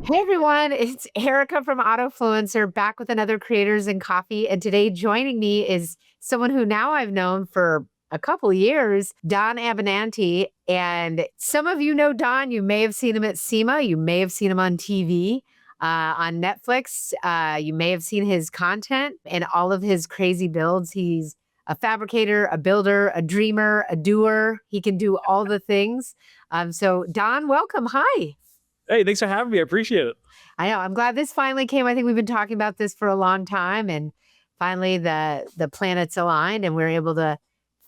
Hey everyone, it's Erica from Autofluencer back with another Creators in Coffee. And today joining me is someone who now I've known for a couple years, Don Abenante. And some of you know Don, you may have seen him at SEMA, you may have seen him on TV, on Netflix. You may have seen his content and all of his crazy builds. He's a fabricator, a builder, a dreamer, a doer. He can do all the things. So Don, welcome. Hi. Hey, thanks for having me. I appreciate it. I know. I'm glad this finally came. I think we've been talking about this for a long time, and finally the planets aligned, and we're able to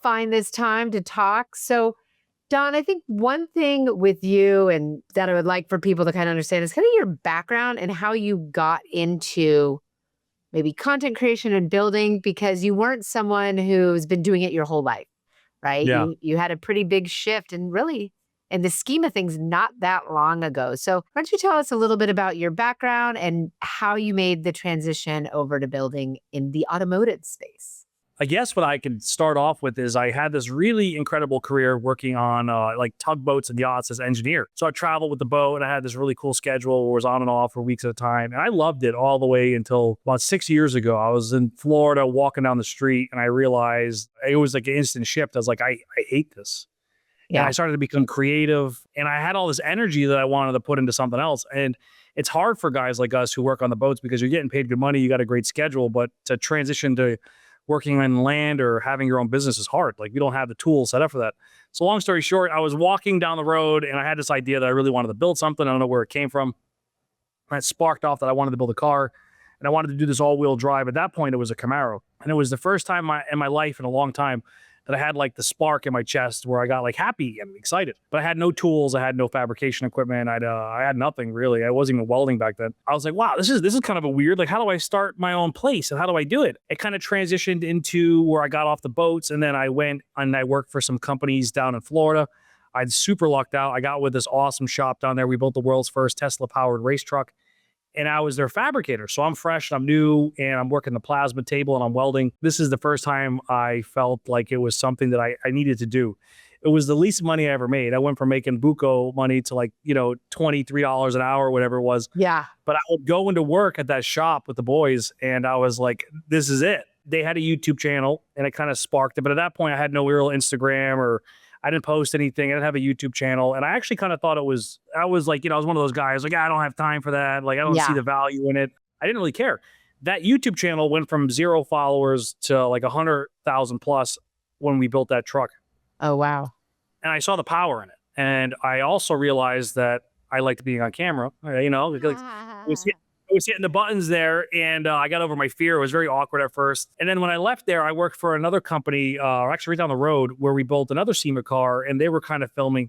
find this time to talk. So, Don, I think one thing with you and that I would like for people to kind of understand is kind of your background and how you got into maybe content creation and building, because you weren't someone who's been doing it your whole life, right? Yeah. You had a pretty big shift and really in the scheme of things, not that long ago. So why don't you tell us a little bit about your background and how you made the transition over to building in the automotive space? I guess what I can start off with is I had this really incredible career working on like tugboats and yachts as engineer. So I traveled with the boat and I had this really cool schedule where it was on and off for weeks at a time. And I loved it all the way until about 6 years ago. I was in Florida walking down the street and I realized it was like an instant shift. I was like, I hate this. And I started to become creative and I had all this energy that I wanted to put into something else. And it's hard for guys like us who work on the boats because you're getting paid good money, you got a great schedule, but to transition to working on land or having your own business is hard. Like we don't have the tools set up for that. So long story short, I was walking down the road and I had this idea that I really wanted to build something. I don't know where it came from. And it sparked off that I wanted to build a car and I wanted to do this all-wheel drive. At that point, it was a Camaro. And it was the first time in my life in a long time that I had like the spark in my chest where I got like happy and excited. But I had no tools. I had no fabrication equipment. I had nothing really. I wasn't even welding back then. I was like, wow, this is kind of a weird, like, how do I start my own place and how do I do it? It kind of transitioned into where I got off the boats and then I went and I worked for some companies down in Florida. I'd super lucked out. I got with this awesome shop down there. We built the world's first Tesla powered race truck. And I was their fabricator. So I'm fresh and I'm new and I'm working the plasma table and I'm welding. This is the first time I felt like it was something that I needed to do. It was the least money I ever made. I went from making buco money to like, $23 an hour, whatever it was. Yeah. But I would go into work at that shop with the boys and I was like, this is it. They had a YouTube channel and it kind of sparked it. But at that point I had no real Instagram or I didn't post anything. I didn't have a YouTube channel. And I actually kind of thought I was like, I was one of those guys like, I don't have time for that. Like, I don't see the value in it. I didn't really care. That YouTube channel went from 0 followers to like 100,000 plus when we built that truck. Oh, wow. And I saw the power in it. And I also realized that I liked being on camera, because I was hitting the buttons there and I got over my fear. It was very awkward at first. And then when I left there, I worked for another company, actually right down the road where we built another SEMA car and they were kind of filming.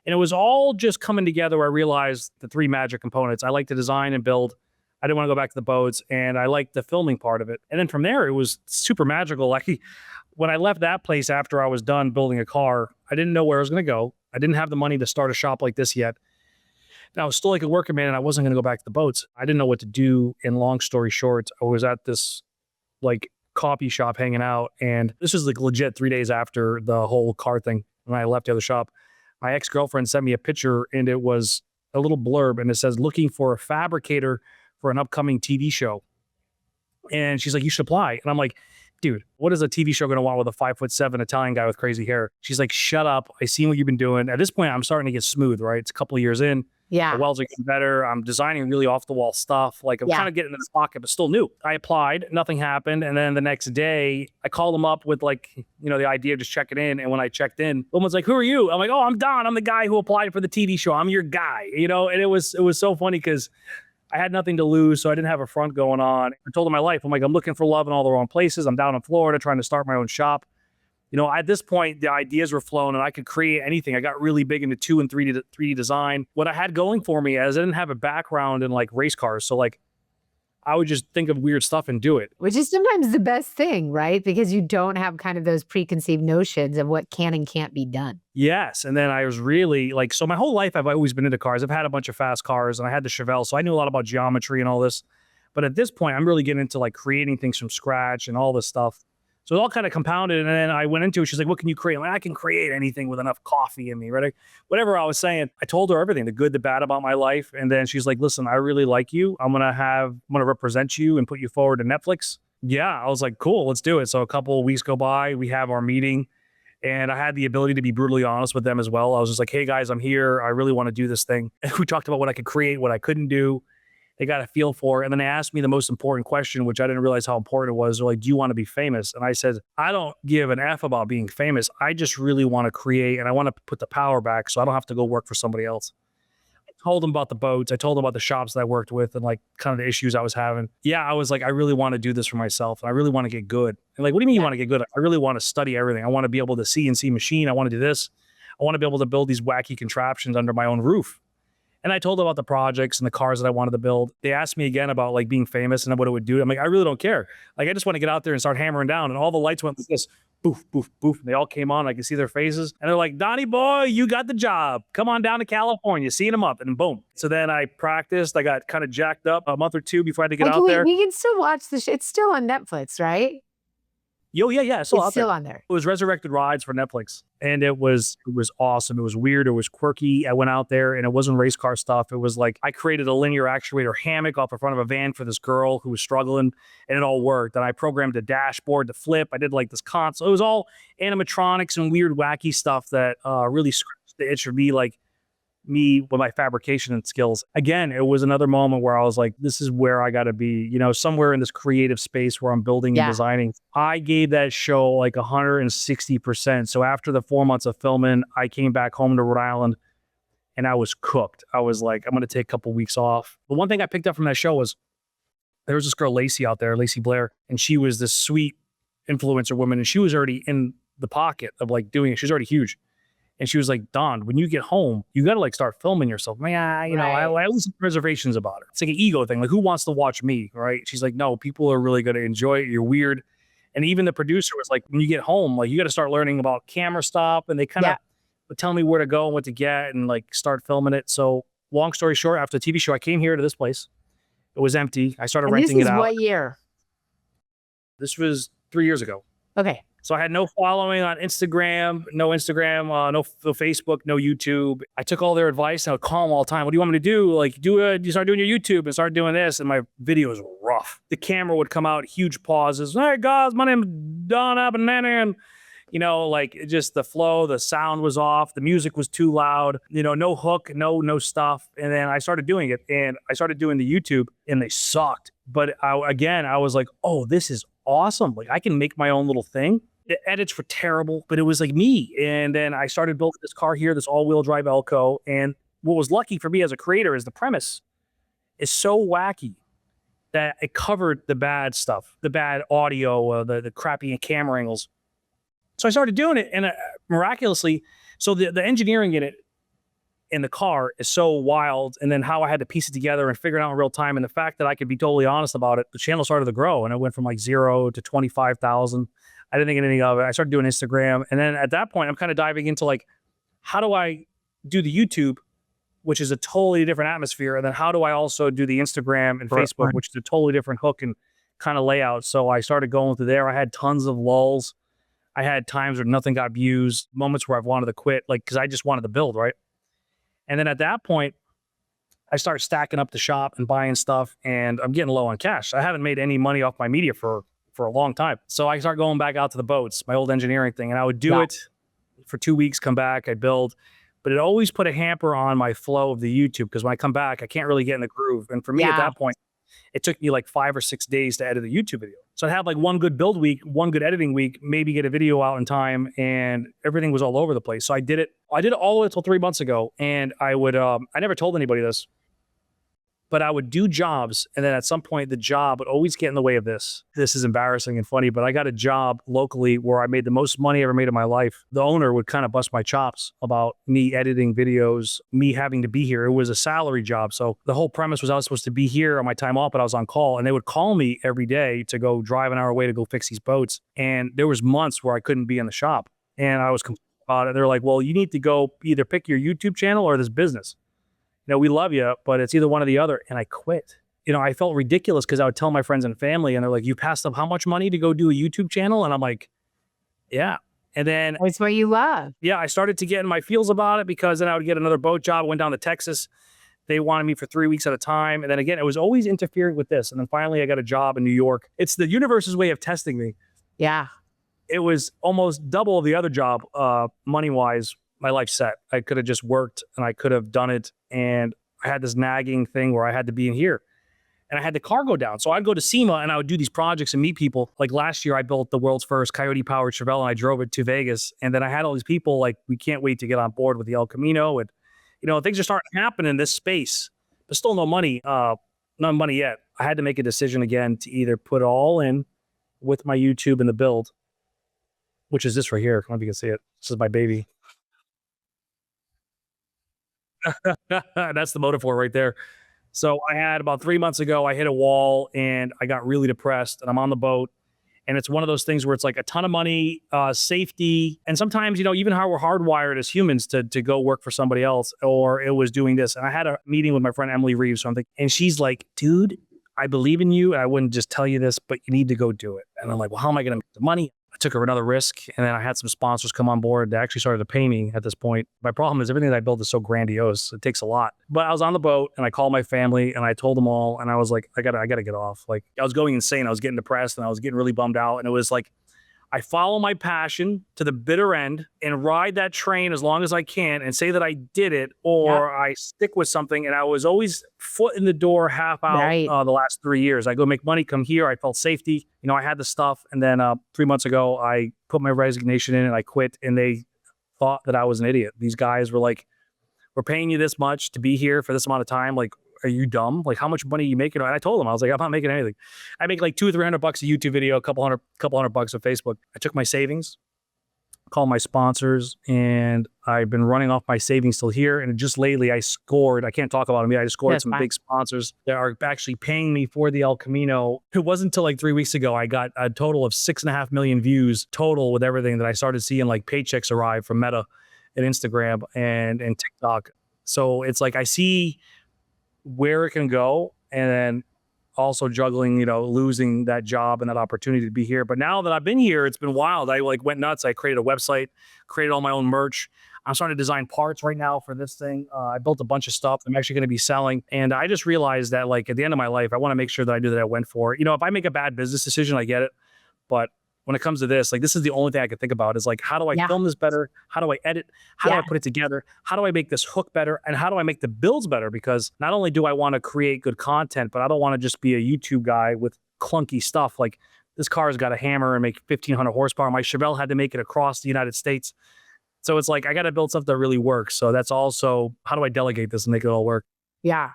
And it was all just coming together where I realized the 3 magic components. I like to design and build. I didn't want to go back to the boats and I liked the filming part of it. And then from there, it was super magical. Like when I left that place after I was done building a car, I didn't know where I was going to go. I didn't have the money to start a shop like this yet. And I was still like a working man and I wasn't going to go back to the boats. I didn't know what to do. And long story short, I was at this like coffee shop hanging out. And this was like legit 3 days after the whole car thing. When I left the other shop, my ex-girlfriend sent me a picture and it was a little blurb and it says, looking for a fabricator for an upcoming TV show. And she's like, you should apply. And I'm like, dude, what is a TV show going to want with a 5'7" Italian guy with crazy hair? She's like, shut up. I seen what you've been doing. At this point, I'm starting to get smooth, right? It's a couple of years in. Yeah. The welds are getting better. I'm designing really off the wall stuff. Like I'm kind of getting in the pocket, but still new. I applied, nothing happened. And then the next day I called them up with like, the idea of just checking in. And when I checked in, someone's like, who are you? I'm like, oh, I'm Don. I'm the guy who applied for the TV show. I'm your guy, and it was so funny because I had nothing to lose. So I didn't have a front going on. I told them my life. I'm like, I'm looking for love in all the wrong places. I'm down in Florida trying to start my own shop. At this point, the ideas were flowing and I could create anything. I got really big into 2 and 3D design. What I had going for me is I didn't have a background in like race cars. So like I would just think of weird stuff and do it. Which is sometimes the best thing, right? Because you don't have kind of those preconceived notions of what can and can't be done. Yes. And then I was really like, so my whole life, I've always been into cars. I've had a bunch of fast cars and I had the Chevelle. So I knew a lot about geometry and all this. But at this point, I'm really getting into like creating things from scratch and all this stuff. So it all kind of compounded. And then I went into it. She's like, what can you create? I'm like, I can create anything with enough coffee in me, right? Whatever I was saying, I told her everything, the good, the bad about my life. And then she's like, listen, I really like you. I'm going to represent you and put you forward to Netflix. Yeah. I was like, cool, let's do it. So a couple of weeks go by, we have our meeting, and I had the ability to be brutally honest with them as well. I was just like, hey guys, I'm here. I really want to do this thing. And we talked about what I could create, what I couldn't do. They got a feel for it. And then they asked me the most important question, which I didn't realize how important it was. They're like, do you want to be famous? And I said, I don't give an F about being famous. I just really want to create, and I want to put the power back so I don't have to go work for somebody else. I told them about the boats. I told them about the shops that I worked with and like kind of the issues I was having. Yeah, I was like, I really want to do this for myself. And I really want to get good. And like, what do you mean you want to get good? I really want to study everything. I want to be able to CNC machine. I want to do this. I want to be able to build these wacky contraptions under my own roof. And I told them about the projects and the cars that I wanted to build. They asked me again about like being famous and what it would do. I'm like, I really don't care. Like, I just want to get out there and start hammering down. And all the lights went like this, boof, boof, boof. And they all came on. I could see their faces. And they're like, Donnie boy, you got the job. Come on down to California, seeing them up. And boom. So then I practiced. I got kind of jacked up a month or two before I had to get out there. We can still watch the it's still on Netflix, right? Yo, yeah. It's still on there. It was Resurrected Rides for Netflix. And it was awesome. It was weird. It was quirky. I went out there and it wasn't race car stuff. It was like I created a linear actuator hammock off the front of a van for this girl who was struggling, and it all worked. And I programmed a dashboard to flip. I did like this console. It was all animatronics and weird, wacky stuff that really scratched the itch for me, like me with my fabrication and skills. Again, it was another moment where I was like, this is where I got to be, you know, somewhere in this creative space where I'm building and designing. I gave that show like 160%. So after the 4 months of filming, I came back home to Rhode Island and I was cooked. I was like, I'm going to take a couple weeks off. But one thing I picked up from that show was there was this girl, Lacey, out there, Lacey Blair, and she was this sweet influencer woman, and she was already in the pocket of like doing it. She's already huge. And she was like, Don, when you get home, you got to like start filming yourself. Man, you know, I always have reservations about it. It's like an ego thing. Like, who wants to watch me, right? She's like, no, people are really going to enjoy it. You're weird. And even the producer was like, when you get home, like, you got to start learning about camera stuff. And they kind of would tell me where to go and what to get and like start filming it. So long story short, after the TV show, I came here to this place. It was empty. I started renting it out. What year? This was 3 years ago. Okay. So I had no following on Instagram, no Facebook, no YouTube. I took all their advice and I would call them all the time. What do you want me to do? Like, you start doing your YouTube and start doing this. And my videos were rough. The camera would come out, huge pauses. Hey guys, my name is Don Abenante. And, you know, like just the flow, the sound was off. The music was too loud, you know, no hook, no stuff. And then I started doing it and I started doing the YouTube and they sucked. But I was like, oh, this is awesome. Like, I can make my own little thing. The edits were terrible, but it was like me. And then I started building this car here, this all-wheel drive Elco. And what was lucky for me as a creator is the premise is so wacky that it covered the bad stuff, the bad audio, the crappy camera angles. So I started doing it, and miraculously, so the engineering in it, in the car is so wild, and then how I had to piece it together and figure it out in real time, and the fact that I could be totally honest about it, the channel started to grow, and it went from like 0 to 25,000. I didn't think anything of it. I started doing Instagram, and then at that point, I'm kind of diving into like, how do I do the YouTube, which is a totally different atmosphere, and then how do I also do the Instagram and Facebook, which is a totally different hook and kind of layout. So I started going through there. I had tons of lulls. I had times where nothing got views, moments where I've wanted to quit, like, because I just wanted to build, right? And then at that point, I started stacking up the shop and buying stuff, and I'm getting low on cash. I haven't made any money off my media for a long time. So I started going back out to the boats, my old engineering thing, and I would do it for 2 weeks, come back, I'd build, but it always put a hamper on my flow of the YouTube, because when I come back, I can't really get in the groove. And for me at that point, it took me like 5 or 6 days to edit a YouTube video. So I'd have like one good build week, one good editing week, maybe get a video out in time, and everything was all over the place. So I did it all the way until 3 months ago. And I would, I never told anybody this, but I would do jobs. And then at some point, the job would always get in the way of this. This is embarrassing and funny, but I got a job locally where I made the most money I ever made in my life. The owner would kind of bust my chops about me editing videos, me having to be here. It was a salary job. So the whole premise was I was supposed to be here on my time off, but I was on call, and they would call me every day to go drive an hour away to go fix these boats. And there was months where I couldn't be in the shop, and I was complaining about it. They're like, well, you need to go either pick your YouTube channel or this business. You know, we love you, but it's either one or the other. And I quit. I felt ridiculous because I would tell my friends and family, and they're like, "You passed up how much money to go do a YouTube channel?" And I'm like, "Yeah." And then, It's what you love. yeah, I started to get in my feels about it because then I would get another boat job. I went down to Texas. They wanted me for 3 weeks at a time. And then again, it was always interfering with this. And then finally I got a job in New York. It's the universe's way of testing me. Yeah. It was almost double the other job, money-wise. My life set. I could have just worked and I could have done it. And I had this nagging thing where I had to be in here. And I had the cargo down. So I'd go to SEMA and I would do these projects and meet people. Like last year, I built the world's first Coyote powered Chevelle and I drove it to Vegas. And then I had all these people like, we can't wait to get on board with the El Camino. And, things are starting to happen in this space, but still no money, not money yet. I had to make a decision again to either put it all in with my YouTube and the build, which is this right here. I don't know if you can see it. This is my baby. That's the motor for it right there. So I had about 3 months ago, I hit a wall and I got really depressed and I'm on the boat. And it's one of those things where it's like a ton of money, safety. And sometimes, even how we're hardwired as humans to go work for somebody else, or it was doing this. And I had a meeting with my friend, Emily Reeves, something, and she's like, dude, I believe in you. And I wouldn't just tell you this, but you need to go do it. And I'm like, well, how am I going to make the money? I took another risk, and then I had some sponsors come on board that actually started to pay me at this point. My problem is everything that I build is so grandiose. It takes a lot. But I was on the boat and I called my family and I told them all, and I was like, I gotta get off. Like I was going insane. I was getting depressed and I was getting really bummed out. And it was like, I follow my passion to the bitter end and ride that train as long as I can and say that I did it, or I stick with something. And I was always foot in the door, half out. Right. The last 3 years. I go make money, come here. I felt safety. I had the stuff. And then 3 months ago, I put my resignation in and I quit. And they thought that I was an idiot. These guys were like, we're paying you this much to be here for this amount of time. Like, are you dumb? Like, how much money are you making? And I told them, I was like, I'm not making anything. I make like $200 or $300 a YouTube video, a couple hundred bucks on Facebook. I took my savings, called my sponsors, and I've been running off my savings till here. And just lately I scored, I can't talk about them yet. I just scored some big sponsors that are actually paying me for the El Camino. It wasn't until like 3 weeks ago, I got a total of 6.5 million views total with everything that I started seeing like paychecks arrive from Meta and Instagram and TikTok. So it's like, I see where it can go, and then also juggling, losing that job and that opportunity to be here. But now that I've been here, it's been wild. I like went nuts. I created a website, created all my own merch. I'm starting to design parts right now for this thing. I built a bunch of stuff I'm actually going to be selling. And I just realized that like at the end of my life, I want to make sure that I do that I went for it. If I make a bad business decision, I get it. But when it comes to this, like, this is the only thing I can think about is like, how do I film this better? How do I edit? How do I put it together? How do I make this hook better? And how do I make the builds better? Because not only do I want to create good content, but I don't want to just be a YouTube guy with clunky stuff. Like this car's got a hammer and make 1,500 horsepower. My Chevelle had to make it across the United States. So it's like, I got to build stuff that really works. So that's also, how do I delegate this and make it all work? Yeah.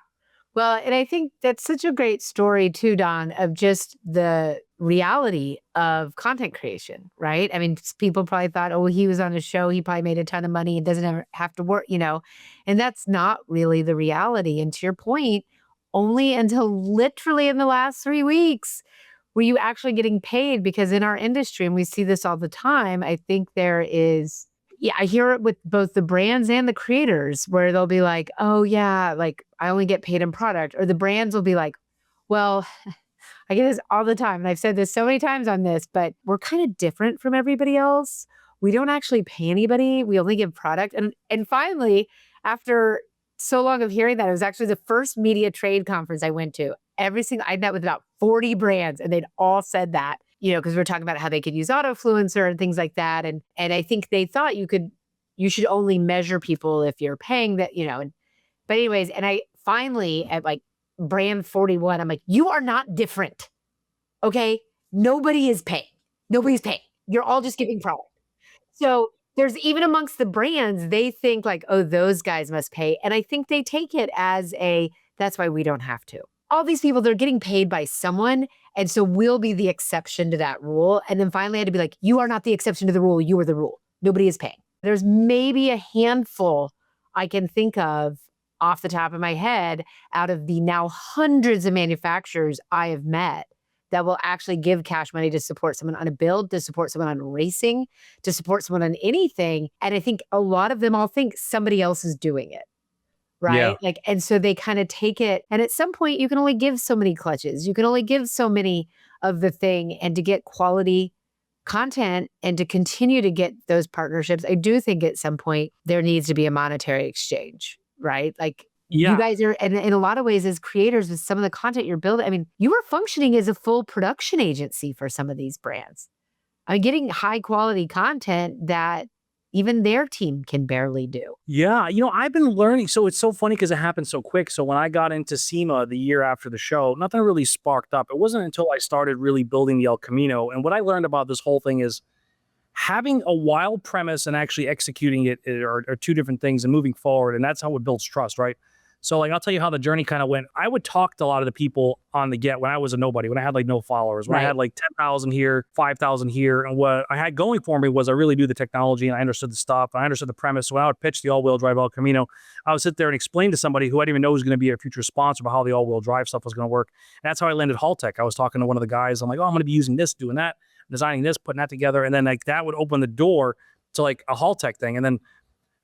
Well, and I think that's such a great story too, Don, of just the reality of content creation, right? I mean, people probably thought, oh, he was on a show, he probably made a ton of money, it doesn't ever have to work, and that's not really the reality. And to your point, only until literally in the last 3 weeks were you actually getting paid, because in our industry, and we see this all the time, I think there is, I hear it with both the brands and the creators where they'll be like, oh yeah, like I only get paid in product. Or the brands will be like, well, I get this all the time. And I've said this so many times on this, but we're kind of different from everybody else. We don't actually pay anybody. We only give product. And finally, after so long of hearing that, it was actually the first media trade conference I went to. I met with about 40 brands and they'd all said that. Because we're talking about how they could use Autofluencer and things like that. And I think they thought you should only measure people if you're paying that, but anyways, and I finally at like brand 41, I'm like, you are not different. Okay. Nobody is paying. Nobody's paying. You're all just giving product. So there's even amongst the brands, they think like, oh, those guys must pay. And I think they take it as that's why we don't have to. All these people, they're getting paid by someone. And so we'll be the exception to that rule. And then finally I had to be like, you are not the exception to the rule. You are the rule. Nobody is paying. There's maybe a handful I can think of off the top of my head out of the now hundreds of manufacturers I have met that will actually give cash money to support someone on a build, to support someone on racing, to support someone on anything. And I think a lot of them all think somebody else is doing it. Yeah. right? Like, and so they kind of take it. And at some point, you can only give so many clutches. You can only give so many of the thing. And to get quality content and to continue to get those partnerships, I do think at some point there needs to be a monetary exchange, right? Like you Yeah. guys are, and in a lot of ways, as creators, with some of the content you're building, I mean, you are functioning as a full production agency for some of these brands. I mean, getting high quality content that even their team can barely do. Yeah, I've been learning. So it's so funny because it happened so quick. So when I got into SEMA the year after the show, nothing really sparked up. It wasn't until I started really building the El Camino. And what I learned about this whole thing is having a wild premise and actually executing it are two different things and moving forward. And that's how it builds trust, right? So like, I'll tell you how the journey kind of went. I would talk to a lot of the people on the get when I was a nobody, when I had like no followers, when I Right. had like 10,000 here, 5,000 here. And what I had going for me was I really knew the technology and I understood the stuff. And I understood the premise. So when I would pitch the all-wheel drive El Camino, I would sit there and explain to somebody who I didn't even know was going to be a future sponsor about how the all-wheel drive stuff was going to work. And that's how I landed Haltech. I was talking to one of the guys. I'm like, oh, I'm going to be using this, doing that, designing this, putting that together. And then like that would open the door to like a Haltech thing. And then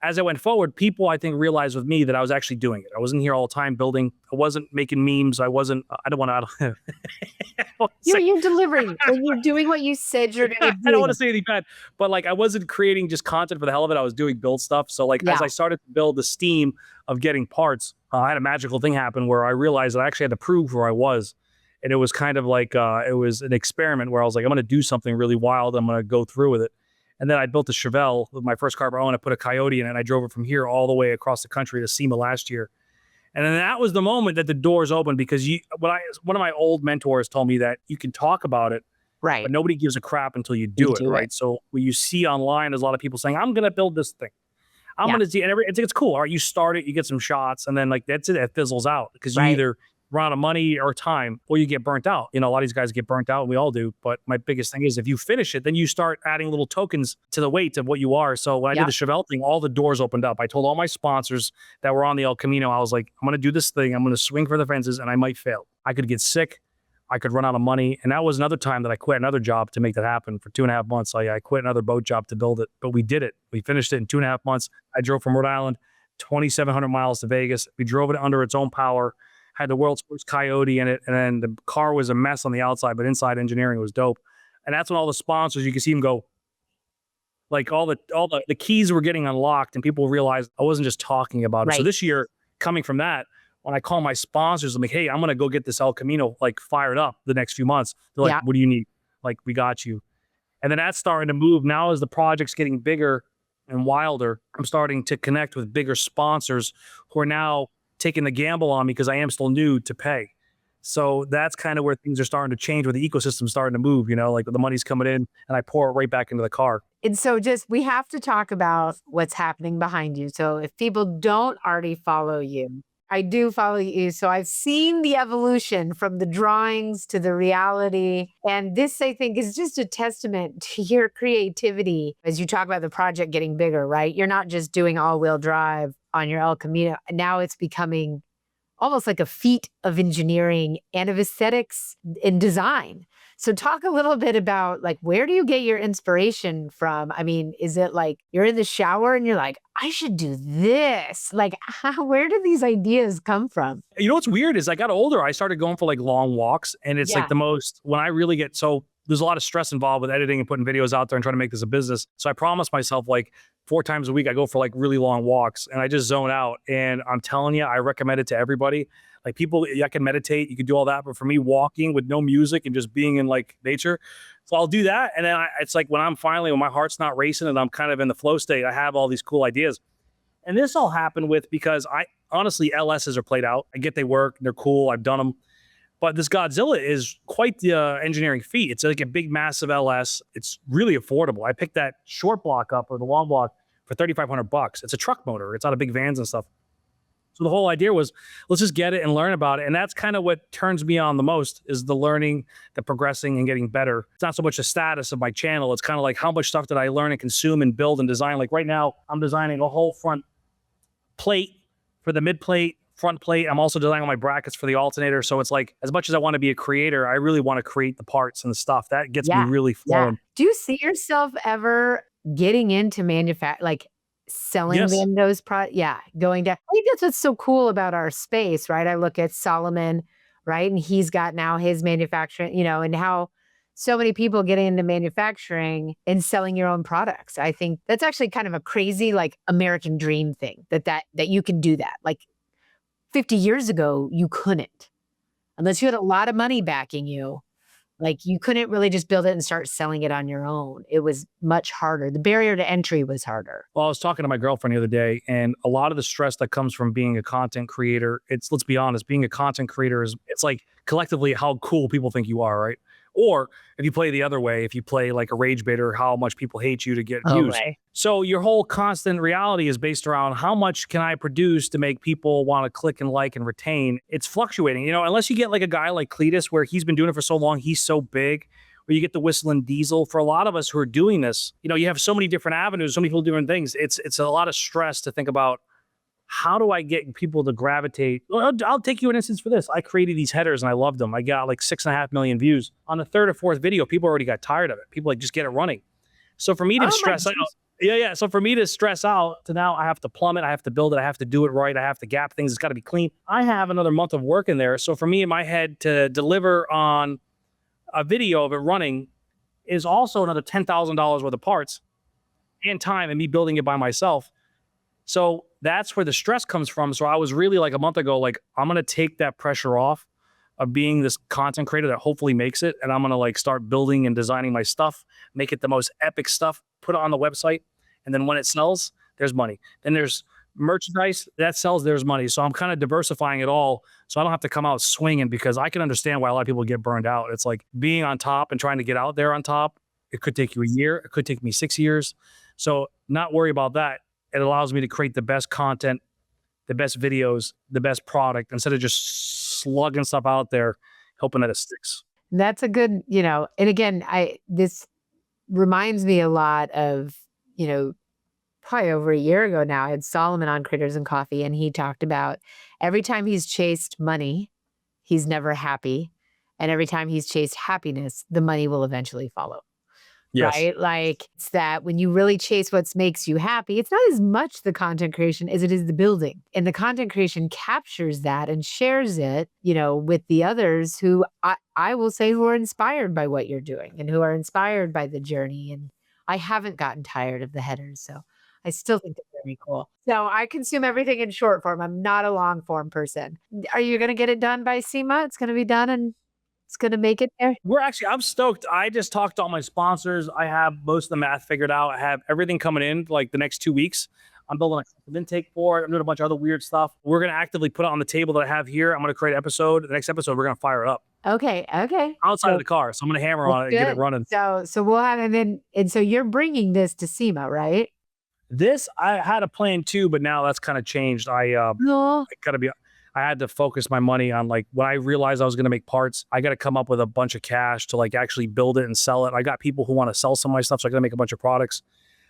as I went forward, people I think realized with me that I was actually doing it. I wasn't here all the time building. I wasn't making memes. I don't want to. You're delivering and you're doing what you said you're going to do. I don't want to say anything bad, but like I wasn't creating just content for the hell of it. I was doing build stuff. So like as I started to build the steam of getting parts, I had a magical thing happen where I realized that I actually had to prove where I was. And it was kind of like, it was an experiment where I was like, I'm going to do something really wild. I'm going to go through with it. And then I built a Chevelle with my first car I owned. I put a Coyote in it and I drove it from here all the way across the country to SEMA last year. And then that was the moment that the doors opened because one of my old mentors told me that you can talk about it, Right. but nobody gives a crap until you do it, right? So what you see online, there's a lot of people saying, I'm going to build this thing. I'm going to see, and it's cool. All right, you start it, you get some shots, and then like that's it, it fizzles out because you either run out of money or time, or you get burnt out. A lot of these guys get burnt out, and we all do. But my biggest thing is if you finish it, then you start adding little tokens to the weight of what you are. So when I did the Chevelle thing, all the doors opened up. I told all my sponsors that were on the El Camino, I was like, I'm going to do this thing. I'm going to swing for the fences, and I might fail. I could get sick. I could run out of money. And that was another time that I quit another job to make that happen for 2.5 months. I quit another boat job to build it, but we did it. We finished it in 2.5 months. I drove from Rhode Island, 2,700 miles to Vegas. We drove it under its own power. Had the world's first Coyote in it, and then the car was a mess on the outside, but inside engineering was dope. And that's when all the sponsors, you can see them go, like all the keys were getting unlocked, and people realized I wasn't just talking about it. So this year, coming from that, when I call my sponsors, I'm like, hey, I'm gonna go get this El Camino like fired up the next few months. They're like, what do you need? Like, we got you. And then that's starting to move. Now as the project's getting bigger and wilder, I'm starting to connect with bigger sponsors who are now taking the gamble on me because I am still new to pay. So that's kind of where things are starting to change, where the ecosystem's starting to move, like the money's coming in and I pour it right back into the car. And so we have to talk about what's happening behind you. So if people don't already follow you, I do follow you. So I've seen the evolution from the drawings to the reality. And this, I think, is just a testament to your creativity as you talk about the project getting bigger, right? You're not just doing all-wheel drive on your El Camino. Now it's becoming almost like a feat of engineering and of aesthetics and design. So talk a little bit about like, where do you get your inspiration from? I mean, is it like you're in the shower and you're like, I should do this? Like, where do these ideas come from? What's weird is I got older, I started going for like long walks, and it's like the most, when I really get, so there's a lot of stress involved with editing and putting videos out there and trying to make this a business. So I promised myself like 4 times a week, I go for like really long walks and I just zone out. And I'm telling you, I recommend it to everybody. Like people, I can meditate, you can do all that. But for me, walking with no music and just being in like nature. So I'll do that. And then it's like when my heart's not racing and I'm kind of in the flow state, I have all these cool ideas. And this all happened because honestly, LSs are played out. I get they work, they're cool, I've done them. But this Godzilla is quite the engineering feat. It's like a big, massive LS. It's really affordable. I picked that short block up or the long block for $3,500. It's a truck motor. It's out of big vans and stuff. So the whole idea was, let's just get it and learn about it. And that's kind of what turns me on the most, is the learning, the progressing and getting better. It's not so much the status of my channel. It's kind of like how much stuff did I learn and consume and build and design. Like right now, I'm designing a whole front plate for the mid plate, front plate. I'm also designing all my brackets for the alternator. So it's like, as much as I want to be a creator, I really want to create the parts and the stuff. That gets me really flowing. Do you see yourself ever getting into like selling Yes. them those yeah, going down. I think that's what's so cool about our space, right? I look at Solomon, right? And he's got now his manufacturing, and how so many people get into manufacturing and selling your own products. I think that's actually kind of a crazy like American dream thing that you can do that. Like 50 years ago, you couldn't unless you had a lot of money backing you. Like, you couldn't really just build it and start selling it on your own. It was much harder. The barrier to entry was harder. Well, I was talking to my girlfriend the other day, and a lot of the stress that comes from being a content creator, let's be honest, being a content creator it's like collectively how cool people think you are, right? Or if you play the other way, if you play like a rage baiter, how much people hate you to get Oh, views. right. So your whole constant reality is based around how much can I produce to make people want to click and like and retain. It's fluctuating, unless you get like a guy like Cletus where he's been doing it for so long, he's so big, or you get the whistling diesel. For a lot of us who are doing this, you have so many different avenues, so many people doing things. It's a lot of stress to think about how do I get people to gravitate? Well, I'll take you an instance for this. I created these headers and I loved them. I got like 6.5 million views. On the third or fourth video, people already got tired of it. People like just get it running. So for me to Oh my stress out, goodness. yeah. So for me to stress out to now I have to plumb it, I have to build it, I have to do it right, I have to gap things, it's got to be clean. I have another month of work in there. So for me in my head to deliver on a video of it running is also another $10,000 worth of parts and time and me building it by myself. So that's where the stress comes from. So I was really like a month ago, like, I'm going to take that pressure off of being this content creator that hopefully makes it. And I'm going to like start building and designing my stuff, make it the most epic stuff, put it on the website. And then when it sells, there's money. Then there's merchandise that sells, there's money. So I'm kind of diversifying it all. So I don't have to come out swinging, because I can understand why a lot of people get burned out. It's like being on top and trying to get out there on top. It could take you a year. It could take me 6 years. So not worry about that. It allows me to create the best content, the best videos, the best product, instead of just slugging stuff out there, hoping that it sticks. That's a good, and again, this reminds me a lot of, probably over a year ago now, I had Solomon on Critters and Coffee, and he talked about every time he's chased money, he's never happy. And every time he's chased happiness, the money will eventually follow. Yes. Right? Like, it's that when you really chase what makes you happy, it's not as much the content creation as it is the building. And the content creation captures that and shares it, with the others who I will say who are inspired by what you're doing and who are inspired by the journey. And I haven't gotten tired of the headers. So I still think they're very cool. So I consume everything in short form. I'm not a long form person. Are you going to get it done by SEMA? It's going to be done and it's going to make it there? I'm stoked. I just talked to all my sponsors. I have most of the math figured out. I have everything coming in like the next 2 weeks. I'm building an intake for it. I'm doing a bunch of other weird stuff. We're going to actively put it on the table that I have here. I'm going to create an episode. The next episode, we're going to fire it up. Okay. Outside of the car. So I'm going to hammer on it and get it running. So we'll have, and so you're bringing this to SEMA, right? This, I had a plan too, but now that's kind of changed. No. I had to focus my money on, like, when I realized I was going to make parts, I got to come up with a bunch of cash to like actually build it and sell it. I got people who want to sell some of my stuff, so I got to make a bunch of products.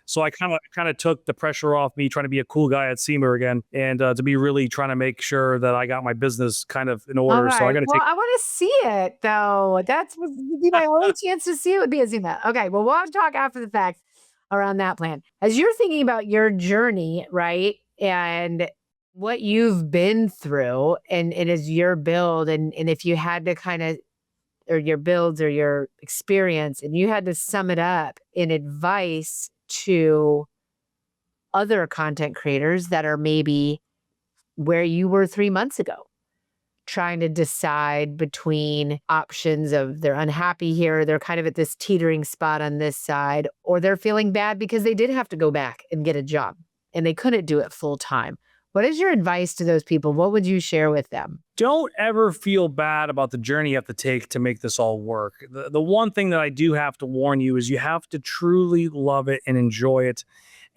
So I kind of took the pressure off me trying to be a cool guy at SEMA again, and to be really trying to make sure that I got my business kind of in order. Right. So I got to I want to see it though. That's would be my only chance to see it would be at SEMA. Okay. Well, we'll have to talk after the fact around that plan. As you're thinking about your journey, right? And what you've been through and as your build and if you had to kind of, or your builds or your experience, and you had to sum it up in advice to other content creators that are maybe where you were 3 months ago, trying to decide between options of they're unhappy here, they're kind of at this teetering spot on this side, or they're feeling bad because they did have to go back and get a job and they couldn't do it full time. What is your advice to those people? What would you share with them? Don't ever feel bad about the journey you have to take to make this all work. The one thing that I do have to warn you is you have to truly love it and enjoy it.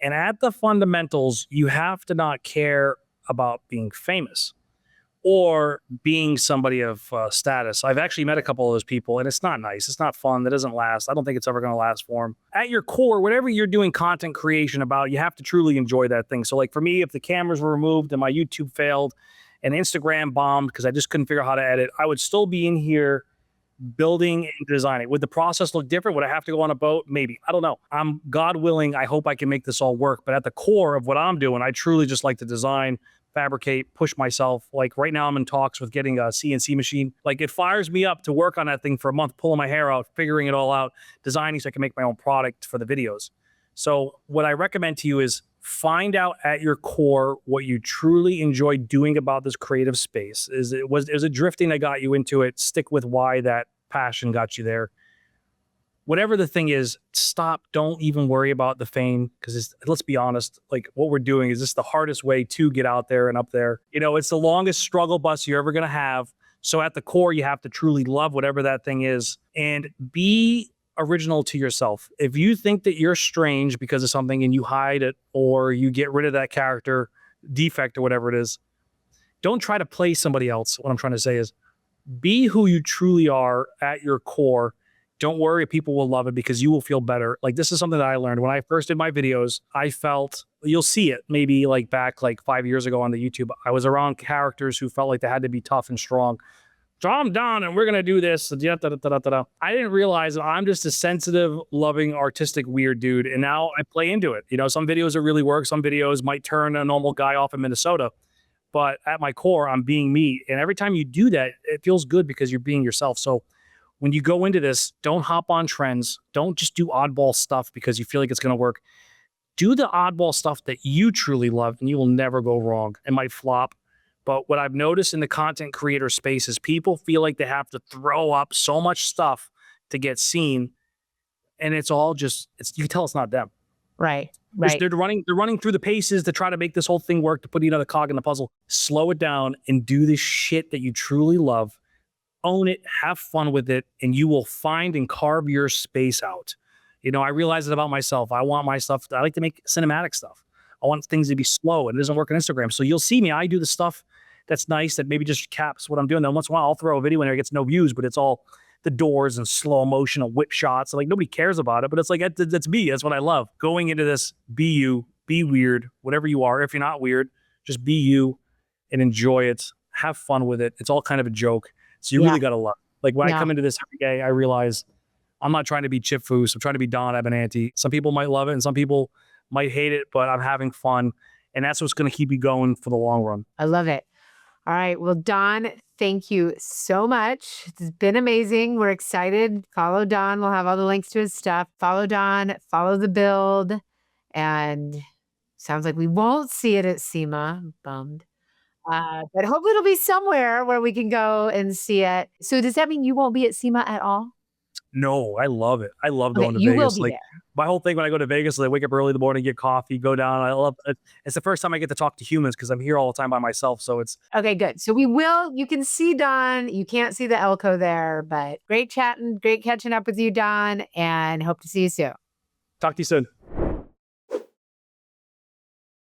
And at the fundamentals, you have to not care about being famous or being somebody of status. I've actually met a couple of those people, and it's not nice. It's not fun. That doesn't last. I don't think it's ever going to last for them. At your core, whatever you're doing content creation about, you have to truly enjoy that thing. So like for me, if the cameras were removed and my YouTube failed and Instagram bombed because I just couldn't figure out how to edit, I would still be in here building and designing. Would the process look different? Would I have to go on a boat? Maybe. I don't know. I'm God willing. I hope I can make this all work. But at the core of what I'm doing, I truly just like to design, fabricate, push myself. Like right now I'm in talks with getting a CNC machine. Like it fires me up to work on that thing for a month, pulling my hair out, figuring it all out, designing so I can make my own product for the videos. So what I recommend to you is find out at your core what you truly enjoy doing about this creative space. Is it drifting that got you into it? Stick with why that passion got you there. Whatever the thing is, stop. Don't even worry about the fame, because let's be honest, like what we're doing is this the hardest way to get out there and up there. You know, it's the longest struggle bus you're ever going to have. So at the core, you have to truly love whatever that thing is and be original to yourself. If you think that you're strange because of something and you hide it, or you get rid of that character defect or whatever it is, don't try to play somebody else. What I'm trying to say is be who you truly are at your core. Don't worry if people will love it, because you will feel better. Like this is something that I learned when I first did my videos. I felt, you'll see it maybe like back like 5 years ago on the YouTube, I was around characters who felt like they had to be tough and strong. So I'm Don and we're going to do this. I didn't realize that I'm just a sensitive, loving, artistic, weird dude. And now I play into it. You know, some videos that really work. Some videos might turn a normal guy off in Minnesota. But at my core, I'm being me. And every time you do that, it feels good because you're being yourself. So when you go into this, don't hop on trends. Don't just do oddball stuff because you feel like it's going to work. Do the oddball stuff that you truly love, and you will never go wrong. It might flop. But what I've noticed in the content creator space is people feel like they have to throw up so much stuff to get seen. And it's all just, you can tell it's not them. Right. They're running through the paces to try to make this whole thing work, to put another cog in the puzzle. Slow it down and do the shit that you truly love. Own it, have fun with it, and you will find and carve your space out. You know, I realize it about myself. I want my stuff, I like to make cinematic stuff. I want things to be slow, and it doesn't work on Instagram. So you'll see me, I do the stuff that's nice, that maybe just caps what I'm doing. Then once in a while, I'll throw a video in there, it gets no views, but it's all the doors and slow motion and whip shots. So like nobody cares about it, but it's like, that's me. That's what I love. Going into this, be you, be weird, whatever you are. If you're not weird, just be you and enjoy it. Have fun with it. It's all kind of a joke. So you really got to love. Like when I come into this every day, I realize I'm not trying to be Chip Foose. I'm trying to be Don Abenante. Some people might love it and some people might hate it, but I'm having fun. And that's what's going to keep you going for the long run. I love it. All right. Well, Don, thank you so much. It's been amazing. We're excited. Follow Don. We'll have all the links to his stuff. Follow Don. Follow the build. And sounds like we won't see it at SEMA. I'm bummed. But hopefully it'll be somewhere where we can go and see it. So does that mean you won't be at SEMA at all? No, I love it. I love going to you Vegas. Will be like there. My whole thing when I go to Vegas is I wake up early in the morning, get coffee, go down. I love it. It's the first time I get to talk to humans because I'm here all the time by myself. So it's okay, good. So you can see Don. You can't see the Elko there, but great chatting, great catching up with you, Don, and hope to see you soon. Talk to you soon.